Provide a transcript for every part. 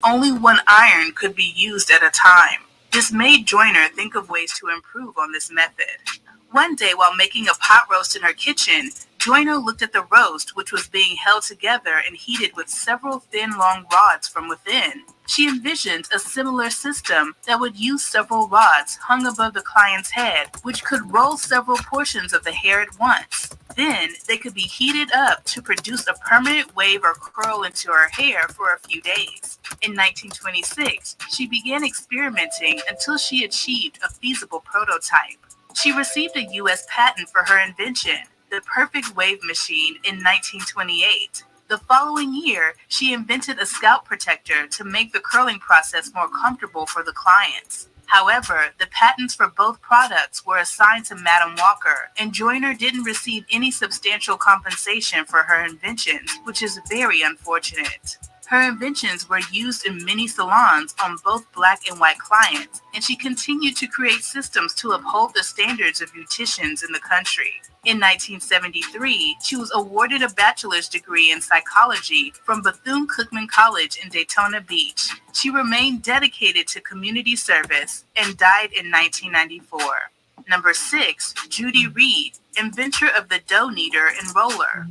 Only one iron could be used at a time. This made Joyner think of ways to improve on this method. One day, while making a pot roast in her kitchen, Joyner looked at the roast, which was being held together and heated with several thin, long rods from within. She envisioned a similar system that would use several rods hung above the client's head, which could roll several portions of the hair at once. Then they could be heated up to produce a permanent wave or curl into her hair for a few days. In 1926, she began experimenting until she achieved a feasible prototype. She received a U.S. patent for her invention, the Perfect Wave Machine, in 1928. The following year, she invented a scalp protector to make the curling process more comfortable for the clients. However, the patents for both products were assigned to Madam Walker, and Joyner didn't receive any substantial compensation for her inventions, which is very unfortunate. Her inventions were used in many salons on both black and white clients, and she continued to create systems to uphold the standards of beauticians in the country. In 1973, she was awarded a bachelor's degree in psychology from Bethune-Cookman College in Daytona Beach. She remained dedicated to community service and died in 1994. Number 6, Judy Reed, inventor of the dough kneader and roller.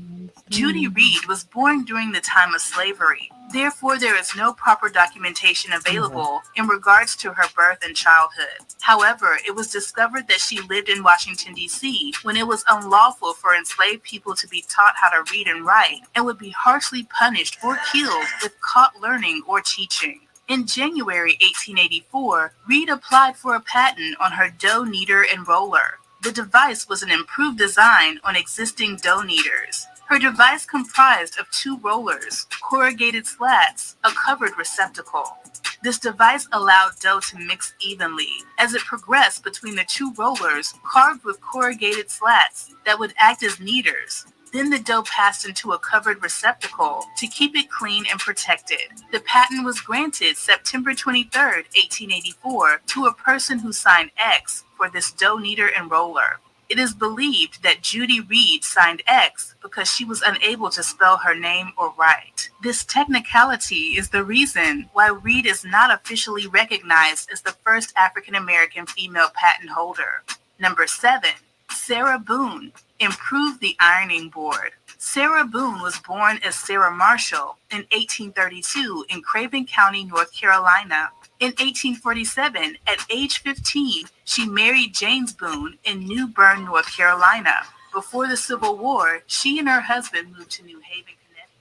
Judy Reed was born during the time of slavery. Therefore, there is no proper documentation available in regards to her birth and childhood. However, it was discovered that she lived in Washington, D.C. when it was unlawful for enslaved people to be taught how to read and write and would be harshly punished or killed if caught learning or teaching. In January 1884, Reed applied for a patent on her dough kneader and roller. The device was an improved design on existing dough kneaders. Her device comprised of 2 rollers, corrugated slats, a covered receptacle. This device allowed dough to mix evenly. As it progressed between the 2 rollers, carved with corrugated slats that would act as kneaders. Then the dough passed into a covered receptacle to keep it clean and protected. The patent was granted September 23, 1884, to a person who signed X for this dough kneader and roller. It is believed that Judy Reed signed X because she was unable to spell her name or write. This technicality is the reason why Reed is not officially recognized as the first African American female patent holder. Number 7, Sarah Boone, improved the ironing board. Sarah Boone was born as Sarah Marshall in 1832 in Craven County, North Carolina. In 1847, at age 15, she married James Boone in New Bern, North Carolina. Before the Civil War, she and her husband moved to New Haven, Connecticut.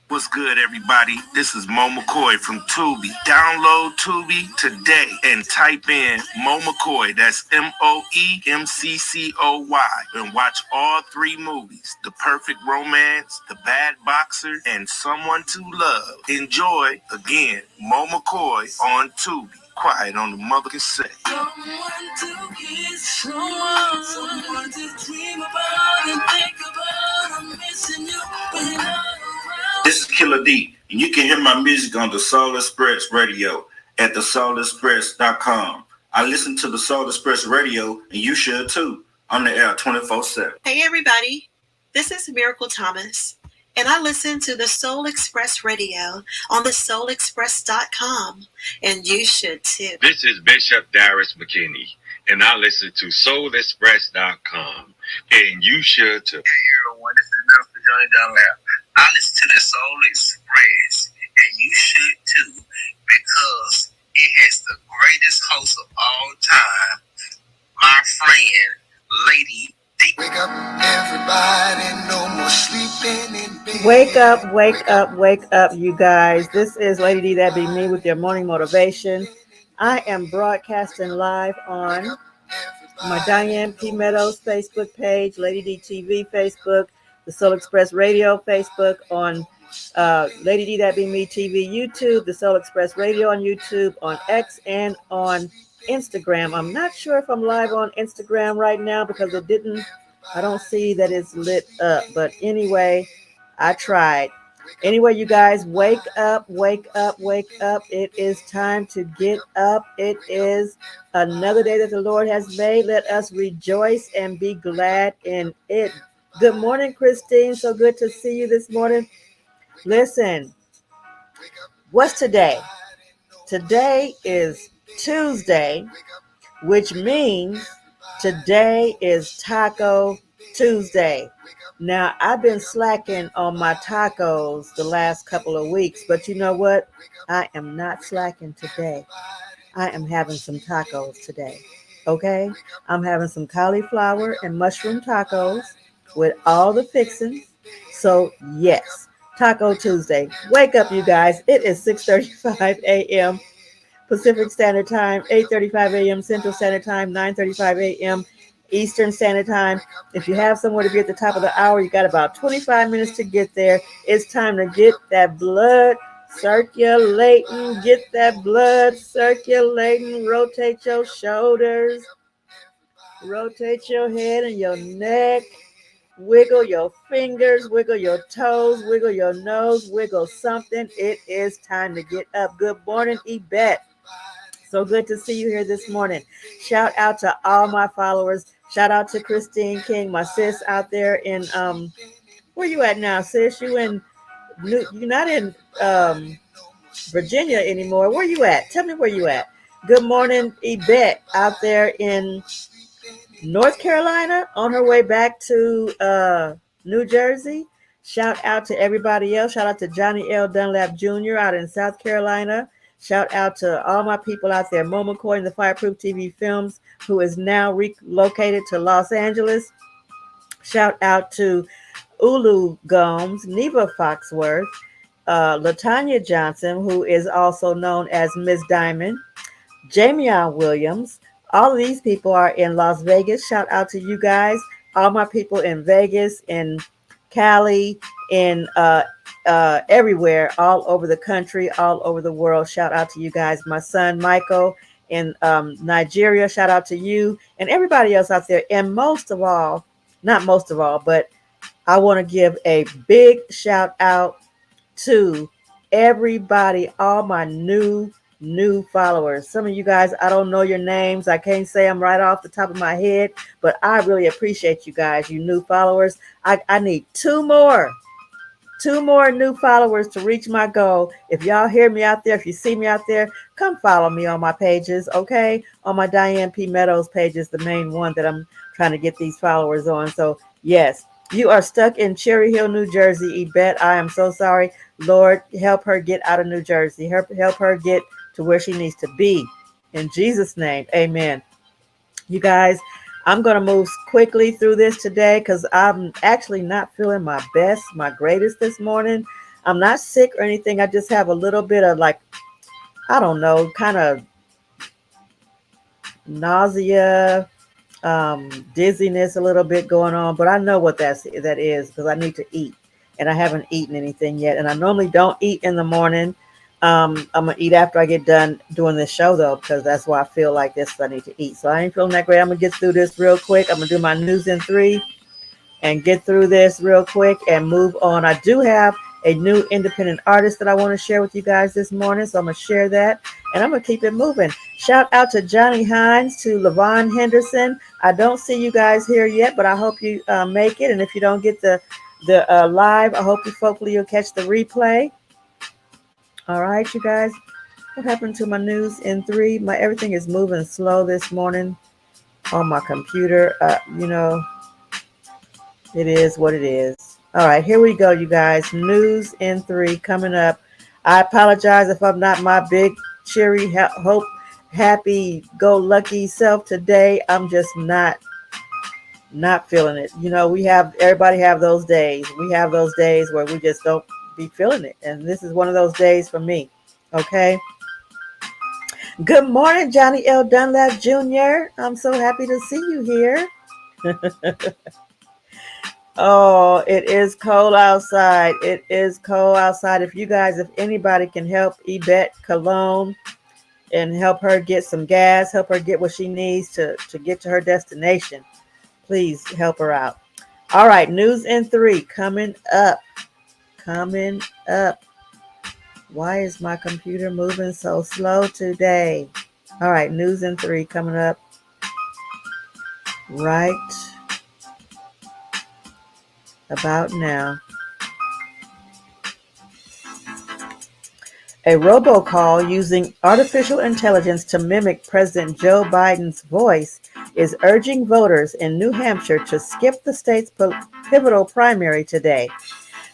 What's good, everybody? This is Mo McCoy from Tubi. Download Tubi today and type in Mo McCoy, that's MoeMcCoy, and watch all 3 movies, The Perfect Romance, The Bad Boxer, and Someone to Love. Enjoy, again, Mo McCoy on Tubi. Quiet on the motherfucking set. Someone to kiss, someone to dream about and think about. I'm missing you when you're not around. This is Killer D, and you can hear my music on the Soul Express Radio at thesoulexpress.com. I listen to the Soul Express Radio, and you should too. I'm the air 24/7. Hey everybody, this is Miracle Thomas, and I listen to the Soul Express Radio on thesoulexpress.com, and you should too. This is Bishop Darius McKinney, and I listen to soulexpress.com, and you should too. Hey everyone, this is Minister Johnny Dunlap. I listen to the Soul Express, and you should too, because it has the greatest host of all time, my friend, Lady D. Wake up, everybody, no more sleeping in bed. Wake up, wake up, wake up, you guys. This is Lady D, that be me, with your morning motivation. I am broadcasting live on my Diane P. Meadows Facebook page, Lady D TV Facebook, the Soul Express Radio Facebook, on Lady D, that be me TV YouTube, the Soul Express Radio on YouTube, on X, and on Instagram. I'm not sure if I'm live on Instagram right now because I don't see that it's lit up. But anyway, I tried. Anyway, you guys, wake up, wake up, wake up. It is time to get up. It is another day that the Lord has made. Let us rejoice and be glad in it. Good morning, Christine. So good to see you this morning. Listen, what's today? Today is Tuesday, which means today is Taco Tuesday. Now, I've been slacking on my tacos the last couple of weeks, but you know what? I am not slacking today. I am having some tacos today. Okay? I'm having some cauliflower and mushroom tacos with all the fixings. So, yes, Taco Tuesday. Wake up, you guys. It is 6:35 a.m. Pacific Standard Time, 8:35 a.m. Central Standard Time, 9:35 a.m. Eastern Standard Time. If you have somewhere to be at the top of the hour, you got about 25 minutes to get there. It's time to get that blood circulating. Get that blood circulating. Rotate your shoulders. Rotate your head and your neck. Wiggle your fingers, wiggle your toes, wiggle your nose, wiggle something. It is time to get up. Good morning, Yvette. So good to see you here this morning. Shout out to all my followers. Shout out to Christine King, my sis out there in where you at now, sis? You're not in Virginia anymore. Where you at? Tell me where you at. Good morning, Yvette, out there in North Carolina, on her way back to New Jersey. Shout out to everybody else. Shout out to Johnny L. Dunlap Jr. out in South Carolina. Shout out to all my people out there. Mo McCoy in the Fireproof TV Films, who is now relocated to Los Angeles. Shout out to Ulu Gomes, Neva Foxworth, Latanya Johnson, who is also known as Miss Diamond, Jamion Williams. All of these people are in Las Vegas. Shout out to you guys. All my people in Vegas, in Cali, in everywhere, all over the country, all over the world. Shout out to you guys. My son Michael in Nigeria. Shout out to you and everybody else out there. And most of all, not most of all, but I want to give a big shout out to everybody, all my new followers. Some of you guys, I don't know your names. I can't say them right off the top of my head, but I really appreciate you guys, you new followers. I need two more new followers to reach my goal. If y'all hear me out there, if you see me out there, come follow me on my pages, okay? On my Diane P. Meadows page is the main one that I'm trying to get these followers on. So yes, you are stuck in Cherry Hill, New Jersey, Yvette. I am so sorry. Lord, help her get out of New Jersey. Help her get to where she needs to be. In Jesus' name, amen. You guys, I'm going to move quickly through this today because I'm actually not feeling my best, my greatest this morning. I'm not sick or anything. I just have a little bit of I don't know, kind of nausea, dizziness a little bit going on, but I know what that is because I need to eat and I haven't eaten anything yet. And I normally don't eat in the morning. I'm going to eat after I get done doing this show though, because that's why I feel like this. I need to eat. So I ain't feeling that great. I'm going to get through this real quick. I'm going to do my news in 3 and get through this real quick and move on. I do have a new independent artist that I want to share with you guys this morning. So I'm going to share that and I'm going to keep it moving. Shout out to Johnny Hines, to LaVon Henderson. I don't see you guys here yet, but I hope you make it. And if you don't get the live, I hope hopefully you'll catch the replay. All right, you guys. What happened to my news in 3? Everything is moving slow this morning on my computer. It is what it is. All right, here we go, you guys. News in 3 coming up. I apologize if I'm not my big, cheery, happy, go lucky self today. I'm just not feeling it. Everybody have those days. We have those days where we just don't be feeling it. And this is one of those days for me. Okay. Good morning, Johnny L. Dunlap Jr. I'm so happy to see you here. Oh, it is cold outside. It is cold outside. If anybody can help Yvette Cologne and help her get some gas, help her get what she needs to get to her destination, please help her out. All right, news in 3 coming up. Why is my computer moving so slow today? All right, news in 3 coming up right about now. A robocall using artificial intelligence to mimic President Joe Biden's voice is urging voters in New Hampshire to skip the state's pivotal primary today.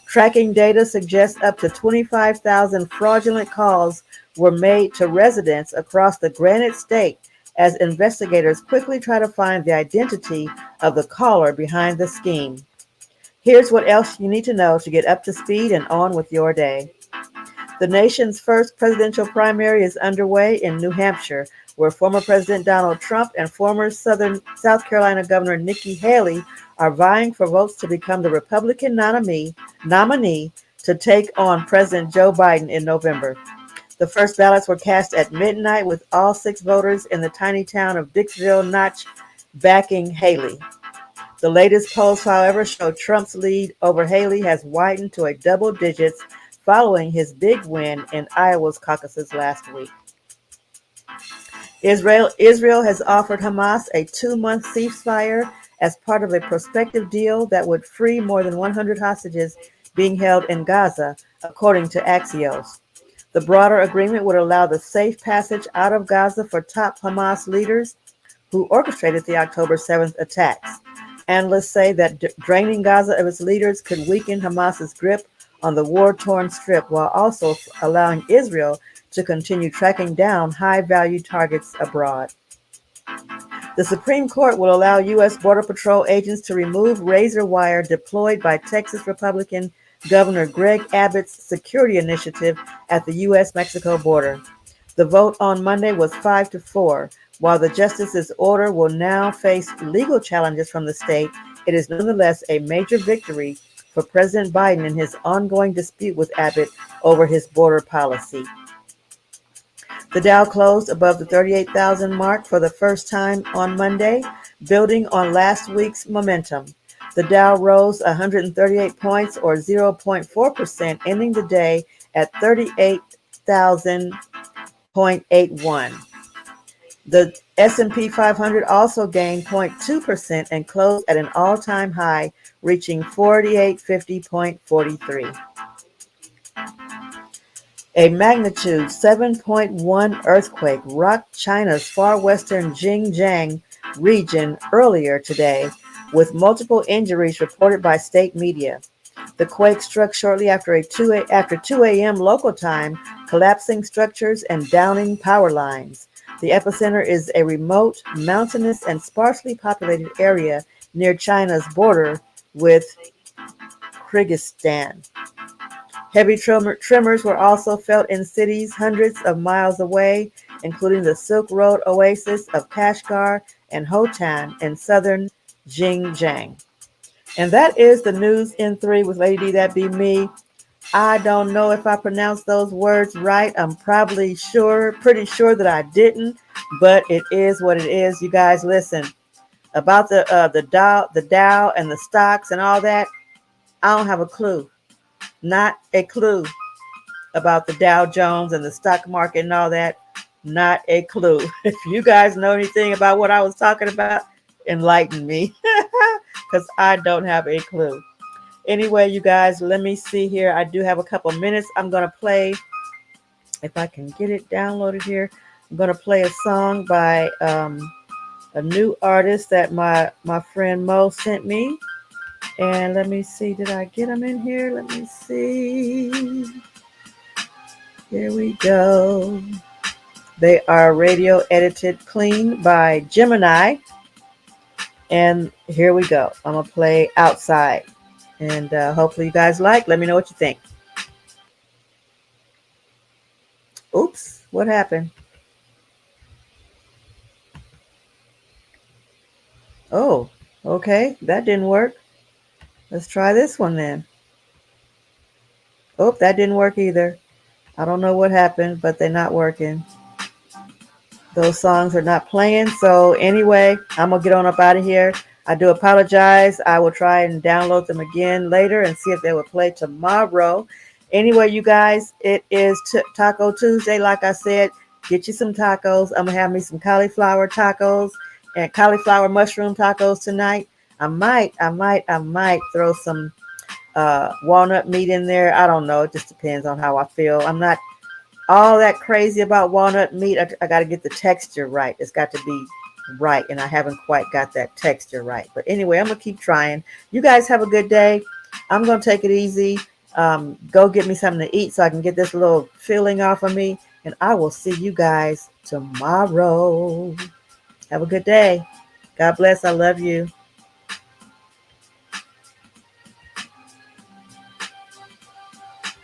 Tracking data suggests up to 25,000 fraudulent calls were made to residents across the Granite State as investigators quickly try to find the identity of the caller behind the scheme. Here's what else you need to know to get up to speed and on with your day. The nation's first presidential primary is underway in New Hampshire, where former President Donald Trump and former South Carolina Governor Nikki Haley are vying for votes to become the Republican nominee to take on President Joe Biden in November. The first ballots were cast at midnight, with all 6 voters in the tiny town of Dixville Notch backing Haley. The latest polls, however, show Trump's lead over Haley has widened to a double digits following his big win in Iowa's caucuses last week. Israel has offered Hamas a 2-month ceasefire as part of a prospective deal that would free more than 100 hostages being held in Gaza, according to Axios. The broader agreement would allow the safe passage out of Gaza for top Hamas leaders who orchestrated the October 7th attacks. Analysts say that draining Gaza of its leaders could weaken Hamas's grip on the war-torn strip, while also allowing Israel to continue tracking down high-value targets abroad. The Supreme Court will allow U.S. Border Patrol agents to remove razor wire deployed by Texas Republican Governor Greg Abbott's security initiative at the U.S.-Mexico border. The vote on Monday was 5-4. While the justice's order will now face legal challenges from the state, it is nonetheless a major victory for President Biden in his ongoing dispute with Abbott over his border policy. The Dow closed above the 38,000 mark for the first time on Monday, building on last week's momentum. The Dow rose 138 points or 0.4%, ending the day at 38,000.81. The S&P 500 also gained 0.2% and closed at an all-time high, reaching 4850.43. A magnitude 7.1 earthquake rocked China's far western Xinjiang region earlier today, with multiple injuries reported by state media. The quake struck shortly after 2 a.m. local time, collapsing structures and downing power lines. The epicenter is a remote, mountainous, and sparsely populated area near China's border with Kyrgyzstan. Heavy tremors were also felt in cities hundreds of miles away, including the Silk Road oasis of Kashgar and Hotan in southern Xinjiang. And that is the news in 3 with Lady D, that be me. I don't know if I pronounced those words right. I'm pretty sure that I didn't, but it is what it is. You guys, listen, about the Dow and the stocks and all that, I don't have a clue. Not a clue about the Dow Jones and the stock market and all that. Not a clue. If you guys know anything about what I was talking about, enlighten me, because I don't have a clue. Anyway, you guys, let me see here. I do have a couple minutes. I'm going to play, if I can get it downloaded here, I'm going to play a song by a new artist that my friend Mo sent me. And let me see, did I get them in here? Let me see. Here we go. They are radio edited clean by Gemini. And here we go. I'm going to play Outside. And hopefully you guys like. Let me know what you think. Oops, what happened? Oh, okay, that didn't work. Let's try this one then. Oh, that didn't work either. I don't know what happened, but they're not working. Those songs are not playing. So anyway, I'm going to get on up out of here. I do apologize. I will try and download them again later and see if they will play tomorrow. Anyway, you guys, it is Taco Tuesday. Like I said, get you some tacos. I'm going to have me some cauliflower tacos and cauliflower mushroom tacos tonight. I might throw some walnut meat in there. I don't know. It just depends on how I feel. I'm not all that crazy about walnut meat. I got to get the texture right. It's got to be right, and I haven't quite got that texture right. But anyway, I'm gonna keep trying. You guys have a good day. I'm gonna take it easy. Go get me something to eat so I can get this little feeling off of me, and I will see you guys tomorrow. Have a good day. God bless. I love you.